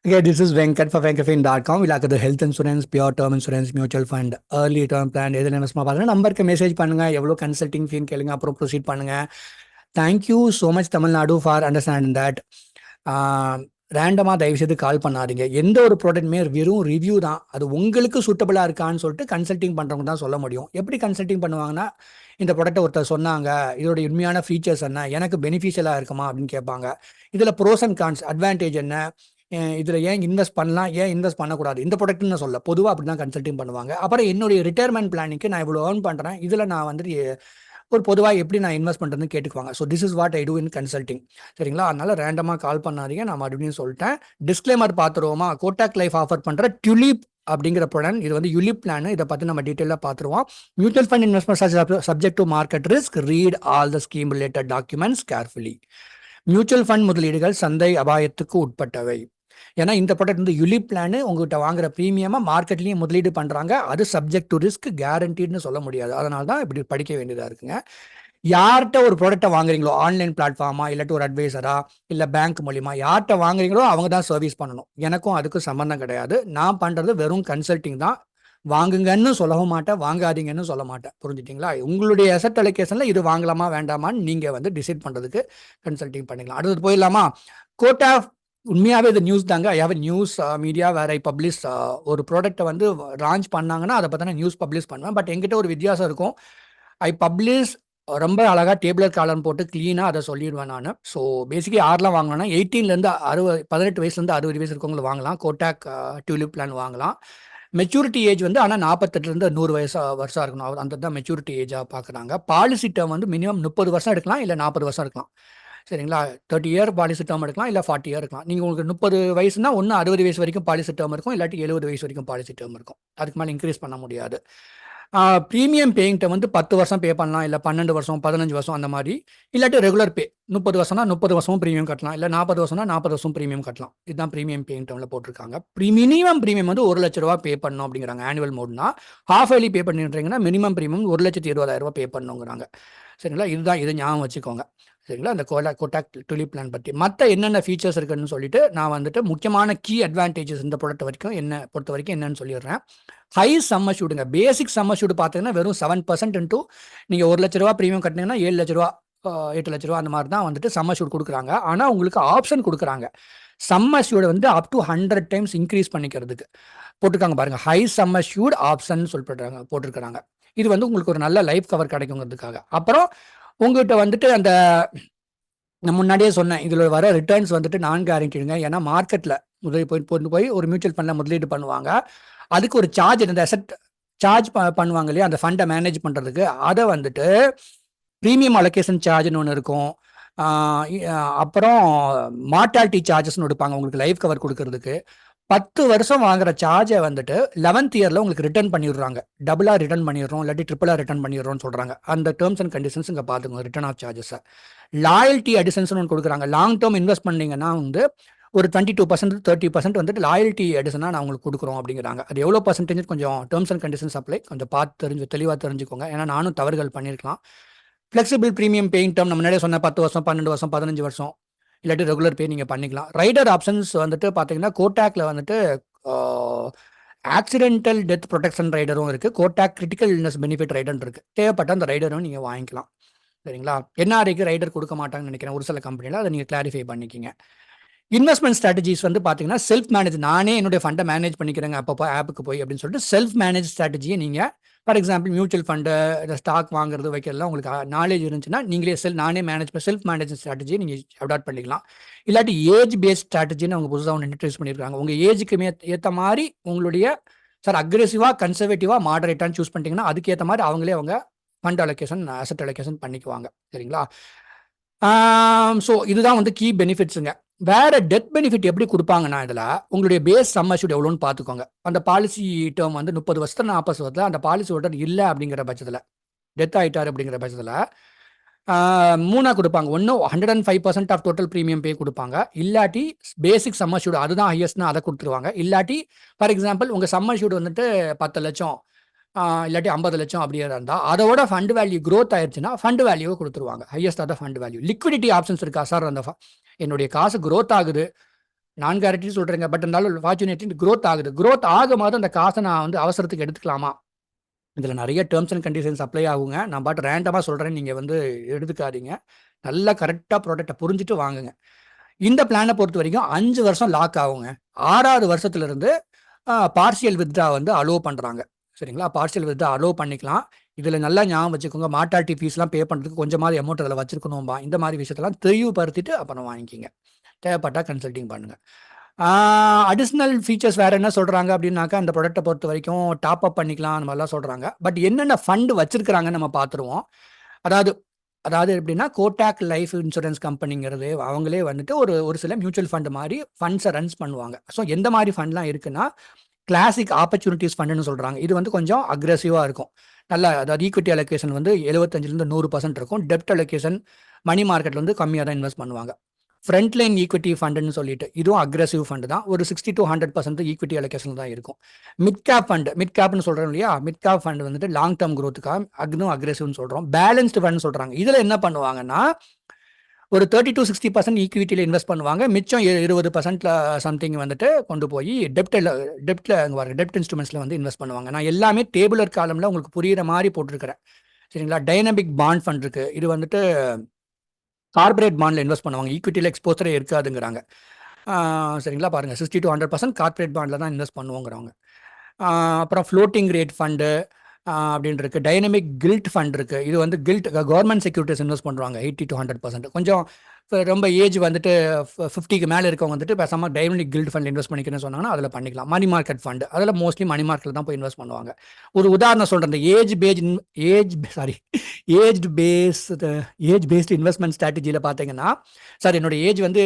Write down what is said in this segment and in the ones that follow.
Okay, this is Venkat for Venkatfin.com. We like the health insurance, pure term insurance, mutual fund, early term plan. எதில் investment பாருங்க, நம்பருக்கு message பண்ணுங்க, எவ்வளோ consulting ஃபீன்னு கேளுங்க, அப்புறம் proceed பண்ணுங்க. Thank you so much Tamil Nadu for understanding that. ரேண்டமாக தயவுசெய்து கால் பண்ணாதீங்க. எந்த ஒரு ப்ராடக்ட்டுமே வெறும் ரிவ்யூ தான். அது உங்களுக்கு சூட்டபிளாக இருக்கான்னு சொல்லிட்டு கன்சல்டிங் பண்ணுறவங்க தான் சொல்ல முடியும். எப்படி கன்சல்டிங் பண்ணுவாங்கன்னா, இந்த ப்ராடக்ட்டை ஒருத்தர் சொன்னாங்க, இதோட உண்மையான ஃபீச்சர்ஸ் என்ன, எனக்கு பெனிஃபிஷியலாக இருக்குமா அப்படின்னு கேட்பாங்க. இதில் ப்ரோஸ் அண்ட் கான்ஸ், அட்வான்டேஜ் என்ன, இதில் ஏன் இன்வெஸ்ட் பண்ணலாம், ஏன் இன்வெஸ்ட் பண்ணக்கூடாது, இந்த ப்ராடக்ட்னு சொல்ல பொதுவாக அப்படி தான் கன்சல்டிங் பண்ணுவாங்க. அப்புறம் என்னுடைய ரிட்டையர்மெண்ட் பிளானிங்க்கு நான் இவ்வளோ ஏர்ன் பண்ணுறேன், இதில் நான் வந்துட்டு ஒரு பொதுவாக எப்படி நான் இன்வெஸ்ட் பண்ணுறதுன்னு கேட்டுக்குவாங்க. So this is what I do in consulting. சரிங்களா? அதனால ரேண்டமாக கால் பண்ணாதீங்க. நான் மறுபடியும் சொல்லிட்டேன். டிஸ்க்ளைமர் பார்த்துருவோமா? கோட்டாக் லைஃப் ஆஃபர் பண்ணுற டியூலிப் அப்படிங்கிற ப்ராடக்ட், இது வந்து யுலிப் பிளான். இதை பற்றி நம்ம டீட்டெயிலாக பார்த்துருவோம். Mutual fund investment subject to market risk. Read all the scheme related documents carefully. Mutual fund முதலீடுகள் சந்தை அபாயத்துக்கு உட்பட்டவை. ஏன்னா இந்த ப்ராடக்ட் வந்து யுலிப் பிளான், உங்கள்கிட்ட வாங்குற ப்ரீமியமாக மார்க்கெட்லேயும் முதலீடு பண்ணுறாங்க. அது சப்ஜெக்ட் டு ரிஸ்க், கேரண்டீட்னு சொல்ல முடியாது. அதனால தான் இப்படி படிக்க வேண்டியதாக இருக்குங்க. யார்கிட்ட ஒரு ப்ராடக்ட்டை வாங்குறீங்களோ, ஆன்லைன் பிளாட்ஃபார்மா, இல்லாட்டி ஒரு அட்வைசரா, இல்லை பேங்க் மூலியமா யார்கிட்ட வாங்குறீங்களோ அவங்க தான் சர்வீஸ் பண்ணணும். எனக்கும் அதுக்கும் சம்மந்தம் கிடையாது. நான் பண்ணுறது வெறும் கன்சல்டிங் தான். வாங்குங்கன்னு சொல்லவும் மாட்டேன், வாங்காதீங்கன்னு சொல்ல மாட்டேன். புரிஞ்சுட்டிங்களா? உங்களுடைய அசெட் அலோகேஷனில் இது வாங்கலாமா வேண்டாமான்னு நீங்கள் வந்து டிசைட் பண்ணுறதுக்கு கன்சல்டிங் பண்ணிக்கலாம். அடுத்தது போயிடலாமா? கோட்டா உண்மையாகவே இது நியூஸ் தாங்க. I have news media where I publish. ஒரு ப்ராடக்ட்டை வந்து லான்ச் பண்ணாங்கன்னா அதை பற்றின நியூஸ் பப்ளிஷ் பண்ணுவேன். பட் எங்கிட்ட ஒரு வித்தியாசம் இருக்கும். ஐ பப்ளிஷ் ரொம்ப அழகாக டேபிளர் காலம் போட்டு க்ளீனாக அதை சொல்லிடுவேன் நான். ஸோ பேசிக்கலி யாரெலாம் வாங்கலாம்னா 18லேருந்து 18 வயசுலேருந்து 60 வயசு இருக்கவங்களை வாங்கலாம். கோட்டாக் டியூலிப் பிளான் வாங்கலாம். மெச்சூரிட்டி ஏஜ் வந்து ஆனால் 48லேருந்து 100 வருஷம் இருக்கணும். அந்த தான் மெச்சூரிட்டி ஏஜாக பார்க்குறாங்க. பாலிசி டேர்ம் வந்து மினிமம் 30 வருஷம் எடுக்கலாம், இல்லை 40 வருஷம் இருக்கலாம். சரிங்களா? 30 இயர் பாலிசி டேர்ம் எடுக்கலாம், இல்லை 40 இயர் இருக்கலாம். நீங்கள் உங்களுக்கு 30 வயசுனா ஒன்று 60 வயசு வரைக்கும் பாலிசி டேர்ம் இருக்கும், இல்லாட்டி 70 வயசு வரைக்கும் பாலிசி டேர்ம் இருக்கும். அதுக்கு மேலே இன்க்ரீஸ் பண்ண முடியாது. ப்ரீமியம் பேயிங்ட்ட வந்து 10 வருஷம் பே பண்ணலாம், இல்லை 12 வருஷம், 15 வருஷம் அந்த மாதிரி. இல்லாட்டி ரெகுலர் பே 30 வருஷம்னா 30 வருஷமும் ப்ரீமியம் கட்டலாம், இல்லை 40 வருஷம்னா 40 வருஷம் ப்ரீமியம் கட்டலாம். இதுதான் ப்ரீமியம் பேயிங் டேர்மில் போட்டிருக்காங்க. மினிமம் ப்ரீமியம் வந்து ₹1,00,000 பே பண்ணணும் அப்படிங்கிறாங்க. ஆனுவல் மோட்னா ஹாஃப் இயர்லி பே பண்ணிட்டுறீங்கன்னா மினிமம் ப்ரீமியம் ₹1,20,000 பே பண்ணணுங்கிறாங்க. சரிங்களா? இதுதான், இது ஞாபகம் வச்சுக்கோங்க. சரிங்களா? இந்த கோட்டாக் டியூலிப் பிளான் பற்றி மற்ற என்னென்ன ஃபீச்சர்ஸ் இருக்குன்னு சொல்லிட்டு நான் வந்துட்டு முக்கியமான கீ அட்வான்டேஜஸ் இந்த ப்ராடக்ட் வரைக்கும் பொறுத்த வரைக்கும் என்னன்னு சொல்லிடுறேன். ஹை சம்மர் ஷூட்டுங்க. பேசிக் சம்மர் ஷூட் பார்த்தீங்கன்னா வெறும் 7% இன்ட்டு நீங்கள் ₹1,00,000 ப்ரீமியம் கட்டினீங்கன்னா ₹7,00,000 ₹8,00,000 அந்த மாதிரி தான் வந்துட்டு சம்மர் ஷூட் கொடுக்குறாங்க. ஆனால் உங்களுக்கு ஆப்ஷன் கொடுக்குறாங்க. சம்மர் ஷூட் வந்து அப் டு 100 டைம்ஸ் இன்க்ரீஸ் பண்ணிக்கிறதுக்கு போட்டிருக்காங்க பாருங்க. ஹை சம்மர் ஷூட் ஆப்ஷன் போட்டிருக்காங்க. இது வந்து உங்களுக்கு ஒரு நல்ல லைஃப் கவர் கிடைக்குங்கிறதுக்காக. அப்புறம் உங்கள்கிட்ட வந்துட்டு அந்த நான் முன்னாடியே சொன்னேன், இதில் வர ரிட்டர்ன்ஸ் வந்துட்டு நான் கேரண்டிடுங்க. ஏன்னா மார்க்கெட்டில் முதலீடு போய் ஒரு மியூச்சுவல் ஃபண்டில் முதலீடு பண்ணுவாங்க. அதுக்கு ஒரு சார்ஜ், இந்த அசெட் சார்ஜ் பண்ணுவாங்க இல்லையா, அந்த ஃபண்டை மேனேஜ் பண்ணுறதுக்கு. அதை வந்துட்டு ப்ரீமியம் அலோகேஷன் சார்ஜ்னு ஒன்று இருக்கும். அப்புறம் மார்டாலிட்டி சார்ஜஸ்ன்னு எடுப்பாங்க உங்களுக்கு லைஃப் கவர் கொடுக்கறதுக்கு. 10 வருஷம் வாங்குற சார்ஜை வந்துட்டு 11th இயரில் உங்களுக்கு ரிட்டர்ன் பண்ணிடுறாங்க. டபுளாக ரிட்டர்ன் பண்ணிடுறோம், இல்லாட்டி ட்ரிபிளாக ரிட்டர்ன் பண்ணிடுறோம்னு சொல்கிறாங்க. அந்த டேர்ம்ஸ் அண்ட் கண்டிஷன்ஸ் இங்கே பார்த்துக்கோங்க. ரிட்டர்ன் ஆஃப் சார்ஜஸை லாயல்ட்டி அடிஷன்ஸ்னு ஒன்று கொடுக்குறாங்க. லாங் டேர்ம் இன்வெஸ்ட் பண்ணிங்கன்னா வந்து ஒரு 22% 30% வந்துட்டு லாயல்ட்டி அடிஷனாக நான் உங்களுக்கு கொடுக்குறோம் அப்படிங்கிறாங்க. அது எவ்வளோ பர்சன்டேஜ் கொஞ்சம் டேர்ம்ஸ் அண்ட் கண்டிஷன்ஸ் அப்ளை கொஞ்சம் பார்த்து தெளிவாக தெரிஞ்சுக்கோங்க. ஏன்னா நானும் தவறுகள் பண்ணியிருக்கலாம். ஃப்ளெக்சிபிள் ப்ரீமியம் பேயிங் டேர்ம் நம்ம முன்னாடியே சொன்ன 10 வருஷம், 12 வருஷம், 15 வருஷம், இல்லாட்டி ரெகுலர் பே நீங்கள் பண்ணிக்கலாம். ரைடர் ஆப்ஷன்ஸ் வந்துட்டு பார்த்தீங்கன்னா கோட்டாக்ல வந்துட்டு ஆக்சிடென்டல் டெத் ப்ரொடெக்ஷன் ரைடரும் இருக்குது. Kotak critical illness benefit rider இருக்குது. தேவைப்பட்ட அந்த ரைடரும் நீங்கள் வாங்கிக்கலாம். சரிங்களா? என்ஆர்ஐக்கு ரைடர் கொடுக்க மாட்டாங்கன்னு நினைக்கிறேன் ஒரு சில கம்பெனியில். அதை நீங்கள் கிளாரிஃபை பண்ணிக்கிங்க. இன்வெஸ்ட்மெண்ட் ஸ்ட்ராட்டஜிஸ் வந்து பார்த்தீங்கன்னா செல்ஃப் மேனேஜ், நானே என்னுடைய ஃபண்டை மேனேஜ் பண்ணிக்கிறேங்க அப்பப்போ ஆப்புக்கு போய் அப்படின்னு சொல்லிட்டு செல்ஃப் மேனேஜ் ஸ்ட்ராட்டஜியை நீங்கள், for example mutual fund, stock வாங்குறது வைக்கிறதுலாம் உங்களுக்கு நாலேஜ் இருந்துச்சுன்னா நீங்களே நானே செல்ஃப் மேனேஜ் ஸ்ட்ராட்டஜியை நீங்கள் அடாப்ட் பண்ணிக்கலாம். இல்லாட்டி ஏஜ் பேஸ்ட் ஸ்ட்ராட்டஜின்னு அவங்க புதுசாக ஒன்று இன்ட்ரடியூஸ் பண்ணியிருக்காங்க. உங்கள் ஏஜுக்கு ஏற்ற மாதிரி உங்களுடைய அக்ரெசிவாக, கன்சர்வேட்டிவாக, மாடரேட்டான்னு சூஸ் பண்ணிட்டீங்கன்னா அதுக்கேற்ற மாதிரி அவங்க ஃபண்ட் அலோகேஷன், அசெட் அலோகேஷன் பண்ணிக்குவாங்க. சரிங்களா? ஸோ இதுதான் வந்து கீ பெனிஃபிட்ஸுங்க. வேற டெத் பெனிஃபிட் எப்படி கொடுப்பாங்கன்னா, இதில் உங்களுடைய பேஸ் சம்மர் ஷூட் எவ்வளோன்னு பார்த்துக்கோங்க. அந்த பாலிசி டேர்ம் வந்து 30 வருஷத்துல 40 வருஷத்துல அந்த பாலிசி ஹோல்டர் இல்லை அப்படிங்கிற பட்சத்தில், டெத் ஆகிட்டார் அப்படிங்கிற பட்சத்தில் 3 கொடுப்பாங்க. ஒன்று 105% ஆஃப் டோட்டல் ப்ரீமியம் பே கொடுப்பாங்க. இல்லாட்டி பேசிக் சம்மர் ஷூட் அதுதான் ஹையஸ்ட்னா அதை கொடுத்துருவாங்க. இல்லாட்டி ஃபார் எக்ஸாம்பிள் உங்கள் சம்மர் ஷூட் வந்துட்டு 10 லட்சம் இல்லாட்டி 50 லட்சம் அப்படியே இருந்தால் அதோட ஃபண்ட் வேல்யூ க்ரோத் ஆயிடுச்சுன்னா ஃபண்ட் வேல்யூவை கொடுத்துருவாங்க. Highest of the fund value. Liquidity options இருக்கா சார்? அந்த என்னுடைய காசு க்ரோத் ஆகுது, நான் கேரண்டி சொல்கிறேங்க. பட் இருந்தாலும் ஃபார்ச்சுனேட்லி க்ரோத் ஆகுது. க்ரோத் ஆகும்போது அந்த காசை நான் வந்து அவசரத்துக்கு எடுத்துக்கலாமா? இதில் நிறைய டேர்ம்ஸ் அண்ட் கண்டிஷன்ஸ் அப்ளை ஆகுங்க. நான் பாட்டு ரேண்டமாக சொல்கிறேன், நீங்கள் வந்து எடுத்துக்காதீங்க. நல்லா கரெக்டாக ப்ராடக்ட்டை புரிஞ்சுட்டு வாங்குங்க. இந்த பிளானை பொறுத்த வரைக்கும் 5 வருஷம் லாக் ஆகுங்க. 6வது வருஷத்துலேருந்து பார்ஷியல் வித்ட்ரா வந்து அலோவ் பண்ணுறாங்க. சரிங்களா? பார்ஷியல் வித்ட்ரா அலோவ் பண்ணிக்கலாம். இதில் நல்லா ஞாபகம் வச்சுக்கோங்க, மார்ட்டாலிட்டி ஃபீஸ்லாம் பே பண்ணுறதுக்கு கொஞ்சமாவது அமௌண்ட் அதில் வச்சிருக்கணும்பா. இந்த மாதிரி விஷயத்தெல்லாம் தெளிவுபடுத்திட்டு அப்புறம் வாங்கிக்கிங்க. தேவைப்பட்டால் கன்சல்டிங் பண்ணுங்கள். அடிஷ்னல் ஃபீச்சர்ஸ் வேறு என்ன சொல்கிறாங்க அப்படின்னாக்கா, அந்த ப்ராடக்ட்டை பொறுத்த வரைக்கும் டாப் அப் பண்ணிக்கலாம் அந்த மாதிரிலாம் சொல்கிறாங்க. பட் என்னென்ன ஃபண்டு வச்சுருக்கிறாங்கன்னு நம்ம பார்த்துருவோம். அதாவது அதாவது எப்படின்னா, கோட்டாக் லைஃப் இன்சூரன்ஸ் கம்பெனிங்கிறது அவங்களே வந்துட்டு ஒரு சில மியூச்சுவல் ஃபண்ட் மாதிரி ஃபண்ட்ஸை ரன்ஸ் பண்ணுவாங்க. ஸோ எந்த மாதிரி ஃபண்ட்லாம் இருக்குன்னா, கிளாசிக் ஆப்பர்ச்சுனிட்டிஸ் ஃபண்டுன்னு சொல்கிறாங்க. இது வந்து கொஞ்சம் அக்ரெசிவாக இருக்கும். நல்லா, அதாவது ஈக்விட்டி அலோகேஷன் வந்து 75லேருந்து 100% இருக்கும். டெப்ட் அலோகேஷன் மணி மார்க்கெட்டில் வந்து கம்மியாக தான் இன்வெஸ்ட் பண்ணுவாங்க. ஃப்ரண்ட் லைன் ஈக்விட்டி ஃபண்டுன்னு சொல்லிட்டு இதுவும் அக்ரெசிவ் ஃபண்டு தான். ஒரு 60 to 100% ஈக்விட்டி அலோகேஷன் தான் இருக்கும். மிட் கேப் ஃபண்ட், மிட் கேப்னு சொல்கிறோம் இல்லையா, மிட் கேப் ஃபண்ட் வந்துட்டு லாங் டேர்ம் க்ரோத்துக்காக அதுவும் அக்ரெசிவ்னு சொல்கிறோம். பேலன்ஸ்டு ஃபண்ட் சொல்கிறாங்க. இதில் என்ன பண்ணுவாங்கன்னா, ஒரு 30 to 60% ஈக்விட்டியில் இன்வெஸ்ட் பண்ணுவாங்க. மிச்சம் 20% சம்திங் வந்துட்டு கொண்டு போய் டெப்ட் இன்ஸ்ட்ருமெண்ட்ஸில் வந்து இன்வெஸ்ட் பண்ணுவாங்க. நான் எல்லாமே டேபுலர் காலமில் உங்களுக்கு புரிகிற மாதிரி போட்டிருக்கிறேன். சரிங்களா? டைனமிக் பாண்ட் ஃபண்ட் இருக்குது. இது வந்துட்டு கார்பரேட் பாண்டில் இன்வெஸ்ட் பண்ணுவாங்க. ஈக்விட்டியில் எக்ஸ்போசரே இருக்காதுங்கிறாங்க. சரிங்களா? பாருங்கள், 60 to 100% கார்பரேட் பாண்டில் தான் இன்வெஸ்ட் பண்ணுவோங்கிறவங்க. அப்புறம் ஃப்ளோட்டிங் ரேட் ஃபண்டு அப்படின்னு இருக்குது. டைனமிக் கில்ட் ஃபண்ட் இருக்குது. இது வந்து கில்ட் கவர்மெண்ட் செக்யூரிட்டிஸ் இன்வெஸ்ட் பண்ணுவாங்க. 80 to 100%. கொஞ்சம் ரொம்ப ஏஜ் வந்துட்டு 50க்கு மேலே இருக்கவங்க வந்துட்டு பேசாமல் டைனமிக் கில்ட் ஃபண்ட் இன்வெஸ்ட் பண்ணிக்கணும்னு சொன்னாங்கன்னா அதில் பண்ணிக்கலாம். மணி மார்க்கெட் ஃபண்டு அதில் மோஸ்ட்லி மணி மார்க்கெட்டில் தான் போய் இன்வெஸ்ட் பண்ணுவாங்க. ஒரு உதாரணம் சொல்கிறேன். இந்த ஏஜ் பேஸ்டு இன்வெஸ்ட்மெண்ட் ஸ்ட்ராட்டஜியில் பார்த்தீங்கன்னா, சார் என்னோட ஏஜ் வந்து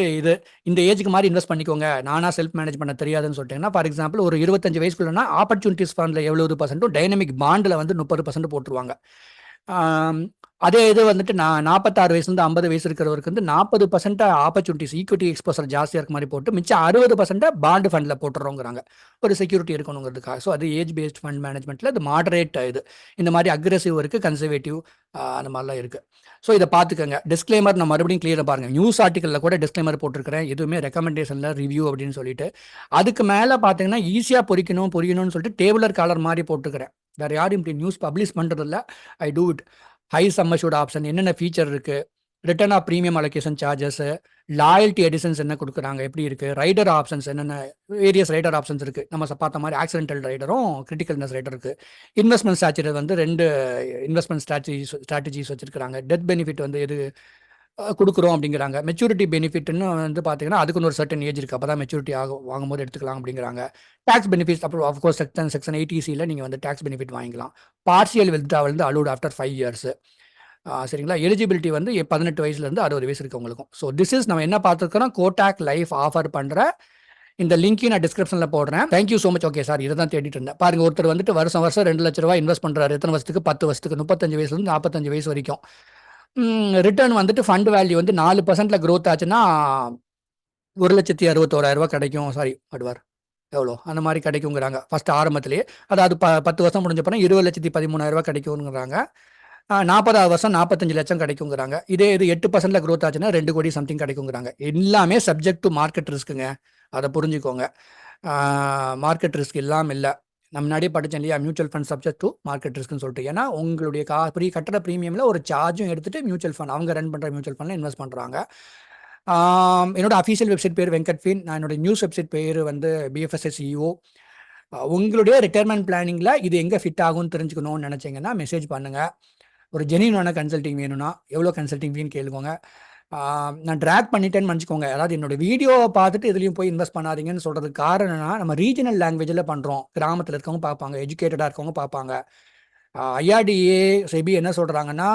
இந்த ஏஜுக்கு மாதிரி இன்வெஸ்ட் பண்ணிக்கோங்க, நானாக செல்ஃப் மேனேஜ் பண்ண தெரியாதுன்னு சொல்லிட்டீங்கன்னா, ஃபார் எக்ஸாம்பிள் ஒரு 25 வயசுக்குள்ளனா ஆப்பர்ச்சுனிட்டிஸ் ஃபண்டில் 70%, டைனமிக் பாண்டில் வந்து 30% போட்டுருவாங்க. அதே இது வந்துட்டு 46 வயசுலேருந்து 50 வயசு இருக்கிறவருக்கு வந்து 40% ஆப்பர்ச்சுனிட்டிஸ் ஈக்விட்டி எக்ஸ்போசர் ஜாஸ்தியாக இருக்க மாதிரி போட்டு மிச்சம் 60% பாண்டு ஃபண்டில் போட்டுறோங்கிறாங்க, ஒரு செக்யூரிட்டி இருக்கணுங்கிறதுக்காக. ஸோ அது ஏஜ் பேஸ்ட் ஃபண்ட் மேனேஜ்மெண்ட்டில் இது மாடரேட் இது. இந்த மாதிரி அக்ரெசிவ் இருக்குது, கன்சர்வேட்டிவ் அந்த மாதிரிலாம் இருக்குது. ஸோ இதை பார்த்துக்கோங்க. டிஸ்க்ளைமர் நான் மறுபடியும் கிளியராக பாருங்கள். நியூஸ் ஆர்டிக்கலில் கூட டிஸ்க்ளைமர் போட்டிருக்கிறேன், எதுவுமே ரெக்கமெண்டேஷனில் ரிவ்யூ அப்படின்னு சொல்லிட்டு. அதுக்கு மேலே பார்த்தீங்கன்னா ஈஸியாக புரியணும்னு சொல்லிட்டு டேபுலர் காலர் மாதிரி போட்டுக்கிறேன். வேறு யாரும் இப்படி நியூஸ் பப்ளிஷ் பண்ணுறதில்ல. I do it. High summer shoot option என்னென்ன ஃபீச்சர் இருக்குது, return of premium allocation charges, loyalty additions என்ன கொடுக்குறாங்க, எப்படி இருக்குது, ரைடர் ஆப்ஷன்ஸ் என்னென்ன, வேரியஸ் ரைடர் ஆப்ஷன்ஸ் இருக்குது. நம்ம பார்த்த மாதிரி ஆக்சிடென்டல் ரைடரும் கிரிட்டிக்கல்னஸ் ரைடர் இருக்குது. இன்வெஸ்ட்மெண்ட் ஸ்ட்ராட்டஜி வந்து 2 இன்வெஸ்ட்மெண்ட் ஸ்ட்ராட்டஜிஸ் வச்சுருக்காங்க. டெத் பெனிஃபிட் வந்து எது கொடுக்குறோம் அப்படிங்கிறாங்க. மெச்சூரிட்டி பெனிஃபிட்னு வந்து பார்த்தீங்கன்னா அதுக்குன்னு ஒரு சர்டன் ஏஜ் இருக்குது, அப்போ தான் மெச்சூரிட்டி வாங்கும்போது எடுத்துக்கலாம் அப்படிங்கிறாங்க. டேக்ஸ் பெனிஃபிட்ஸ் அப்புறம் ஆஃப்கோர்ஸ் செக்ஷன் 80C நீங்கள் வந்து டேக்ஸ் பெனிஃபிட் வாங்கிக்கலாம். பார்ஷியல் வித்ட்ராவல் வந்து அலோட் ஆஃப்டர் 5 years. சரிங்களா? எலிஜிபிலிட்டி வந்து 18 வயசுலேருந்து 60 வயசு இருக்கவங்களுக்கும். ஸோ திஸ் இஸ் நம்ம என்ன பார்த்துருக்கோம், கோட்டாக் லைஃப் ஆஃபர் பண்ணுற இந்த லிங்க்கையும் நான் டிஸ்கிரிப்ஷனில் போடுறேன். Thank you so much. Okay sir, இதை தான் தேடிட்டு இருந்தேன். பாருங்கள், ஒருத்தர் வந்துட்டு வருஷம் 2 லட்ச ரூபா இன்வெஸ்ட் பண்ணுறாரு. எத்தனை வருஷத்துக்கு? 10 வருஷத்துக்கு. 35 வயசுலேருந்து 45 வயசு வரைக்கும். ரிட்டர்ன் வந்துட்டு ஃபண்ட் வேல்யூ வந்து 4%ல் க்ரோத் ஆச்சுன்னா 1,61,000 கிடைக்கும். சாரி அடுவார் எவ்வளோ அந்த மாதிரி கிடைக்குங்கிறாங்க ஃபஸ்ட் ஆரம்பத்திலேயே. அதாவது 10 வருஷம் முடிஞ்சப்போனா 20,13,000 கிடைக்குங்கிறாங்க. 40வது வருஷம் 45 லட்சம் கிடைக்குங்கிறாங்க. இதே இது 8%ல் க்ரோத் ஆச்சுன்னா 2 கோடி சம்திங் கிடைக்குங்கிறாங்க. எல்லாமே சப்ஜெக்ட் டு மார்க்கெட் ரிஸ்க்குங்க, அதை புரிஞ்சுக்கோங்க. மார்க்கெட் ரிஸ்க் இல்லாமல் இல்லை. நான் முன்னாடியே படித்தேன் இல்லையா, mutual fund subject to market ரிஸ்க்னு சொல்லிட்டு. ஏன்னா உங்களுடைய கட்டுற ப்ரீமியமில் ஒரு சார்ஜும் எடுத்துகிட்டு மியூச்சுவல் ஃபண்ட் அவங்க ரன் பண்ணுற மியூச்சுவல் ஃபண்டில் இன்வெஸ்ட் பண்ணுறாங்க. என்னோட அஃபீஷியல் வெப்சைட் பேர் வெங்கட்ஃபின். நான் என்னோட நியூஸ் வெப்சைட் பேர் வந்து BFSI CEO. உங்களுடைய ரிட்டையர்மெண்ட் பிளானிங்கில் இது எங்கே ஃபிட் ஆகும்னு தெரிஞ்சுக்கணும்னு நினச்சிங்கன்னா மெசேஜ் பண்ணுங்கள். ஒரு ஜெனியூனான கன்சல்டிங் வேணும்னா எவ்வளோ கன்சல்டிங் ஃபீன்னு கேளுங்க. நான் ட்ராக் பண்ணிட்டேன்னு நினச்சிக்கோங்க. அதாவது என்னோட வீடியோவை பார்த்துட்டு இதுலேயும் போய் இன்வெஸ்ட் பண்ணாதீங்கன்னு சொல்கிறதுக்கு காரணம்னா, நம்ம ரீஜனல் லாங்குவேஜில் பண்ணுறோம். கிராமத்தில் இருக்கவங்க பார்ப்பாங்க, எஜுகேட்டடாக இருக்கவங்க பார்ப்பாங்க. IRDA செபி என்ன சொல்கிறாங்கன்னா,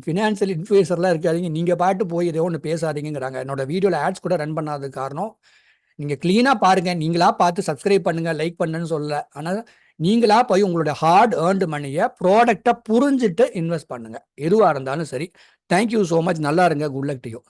ஃபினான்ஷியல் இன்ஃப்ளூயன்சர்லாம் இருக்காதீங்க, நீங்கள் பாட்டு போய் ஏதோ ஒன்று பேசாதீங்கிறாங்க. என்னோட வீடியோவில் ஆட்ஸ் கூட ரன் பண்ணாததுக்கு காரணம், நீங்கள் க்ளீனாக பாருங்கள், நீங்களாக பார்த்து சப்ஸ்கிரைப் பண்ணுங்கள், லைக் பண்ணுன்னு சொல்லலை. ஆனால் நீங்களாக போய் உங்களுடைய ஹார்ட் ஏர்ன்டு மணியை ப்ராடக்டை புரிஞ்சுட்டு இன்வெஸ்ட் பண்ணுங்கள், எதுவாக இருந்தாலும் சரி. Thank you so much. நல்லா இருங்க. Good luck to you.